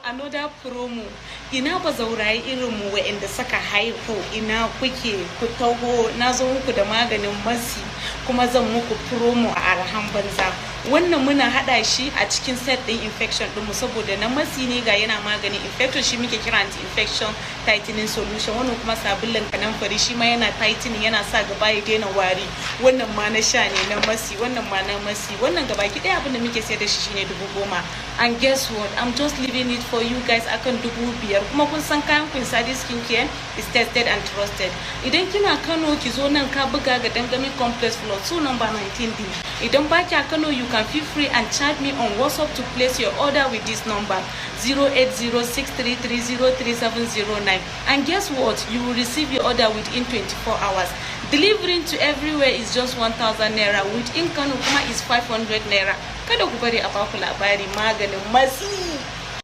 another promo. Ina ba zaurayi irin mu wa'anda saka haihu, ina kuke ku taho, na zo muku da maganin masi kuma zan muku promo a arhan banza. Wannan muna hada shi a cikin set din infection din mu saboda na masi ne ga yana maganin infection, shi muke kira anti-infection tightening solution. Wannan kuma sabulin kanamfari shi ma yana tightening, yana sa gaba ya daina wari. Wannan ma na sha ne na masi, wannan ma na masi. Wannan gabaki daya abin da muke sayar da shi shine 10,000. And guess what, I'm just leaving it for you guys akan 5,000. Kuma kun san kayan Queen Sadi skincare is tested and trusted. Idan kina Kano ki zo nan ka buga ga Dangami Complex Floor 2 number 19D. Idan ba kya Kano, you can feel free and chat me on WhatsApp to place your order with this number 08063303709. And guess what, you will receive your order within 24 hours. Delivering to everywhere is just 1,000 naira. Within Kano kuma is 500 naira. Kada ku bari a baku labari maganin masi.